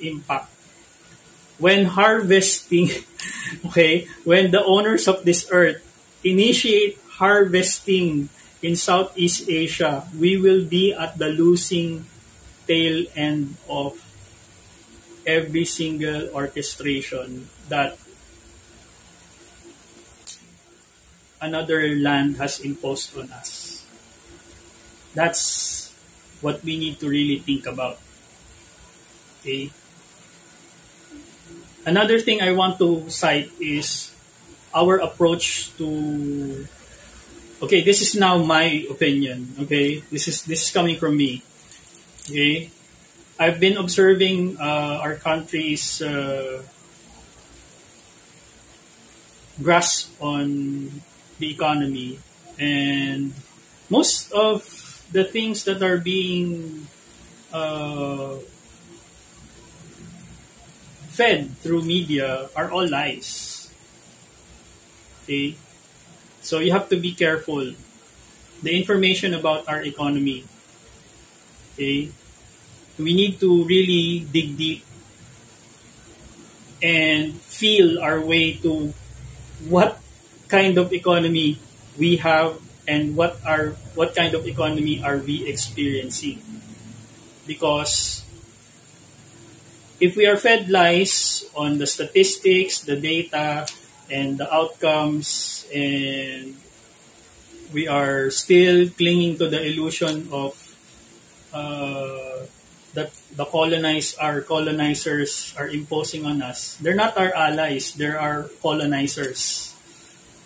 impact. When harvesting, okay, when the owners of this earth initiate harvesting in Southeast Asia, we will be at the losing tail end of every single orchestration that another land has imposed on us. That's what we need to really think about. Okay. Another thing I want to cite is our approach to. Okay, this is now my opinion. Okay, this is coming from me. Okay, I've been observing our country's grasp on the economy, and most of the things that are being fed through media are all lies. Okay, so you have to be careful. The information about our economy. Okay, we need to really dig deep and feel our way to what kind of economy we have and what kind of economy are we experiencing. Because if we are fed lies on the statistics, the data, and the outcomes, and we are still clinging to the illusion of that our colonizers are imposing on us. They're not our allies, they're our colonizers.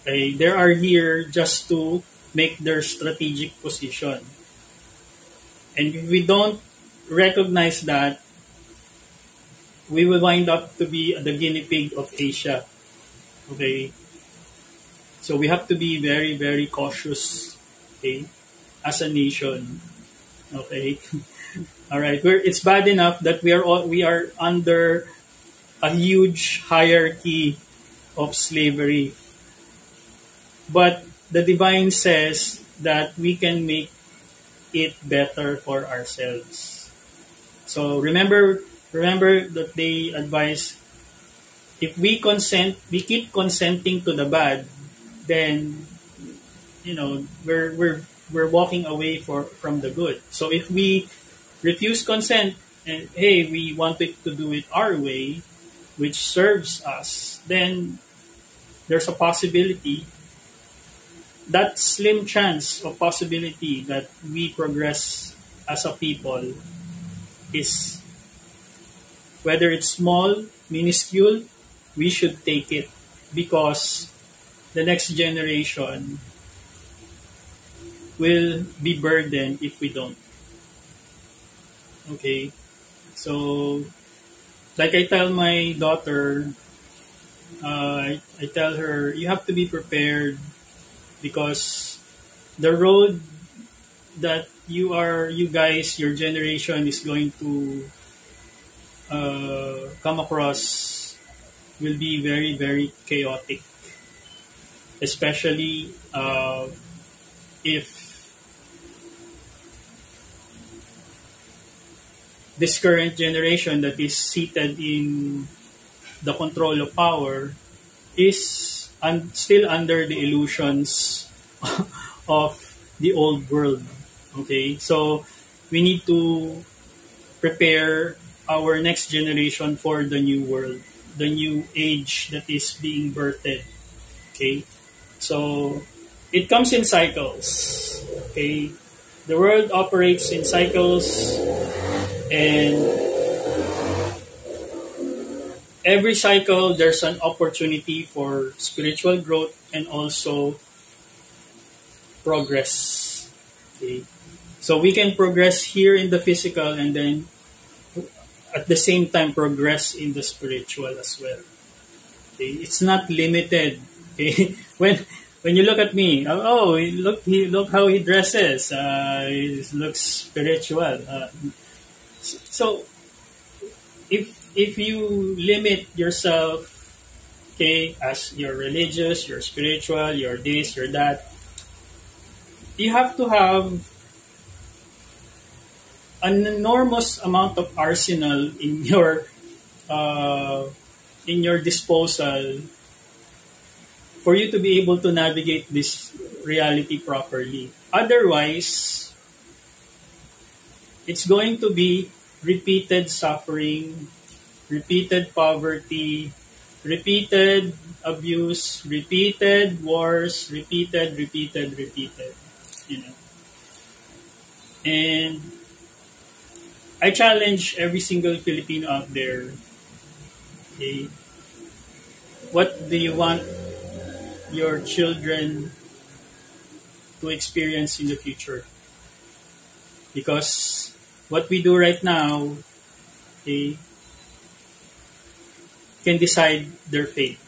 Okay? They are here just to make their strategic position. And if we don't recognize that, we will wind up to be the guinea pig of Asia. Okay? So we have to be very, very cautious, okay, as a nation. Okay? All right. It's bad enough that we are under a huge hierarchy of slavery. But the divine says that we can make it better for ourselves. So remember that they advise, if we keep consenting to the bad, then we're walking away from the good. So if we refuse consent and hey, we wanted to do it our way, which serves us, then there's a possibility, that slim chance of possibility that we progress as a people is, whether it's small, minuscule, we should take it, because the next generation will be burdened if we don't. Okay? So, like I tell my daughter, I tell her, you have to be prepared, because the road that your generation is going to come across will be very, very chaotic. Especially if this current generation that is seated in the control of power is still under the illusions of the old world. Okay, so we need to prepare our next generation for the new world, the new age that is being birthed. Okay, so it comes in cycles. Okay, the world operates in cycles, and every cycle there's an opportunity for spiritual growth and also progress. Okay, so we can progress here in the physical and then at the same time progress in the spiritual as well. Okay, it's not limited. Okay, when you look at me, look how he dresses. He looks spiritual. So if you limit yourself, okay, as you're religious, you're spiritual, you're this, you're that, you have to have an enormous amount of arsenal in your uh, in your disposal for you to be able to navigate this reality properly. Otherwise, it's going to be repeated suffering, repeated poverty, repeated abuse, repeated wars, repeated. You know, and I challenge every single Filipino out there. Okay, what do you want your children to experience in the future? Because what we do right now, okay, can decide their fate.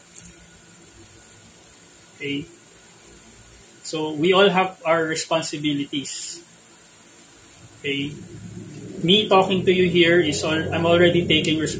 Okay, so we all have our responsibilities. Okay, me talking to you here is all. I'm already taking responsibility.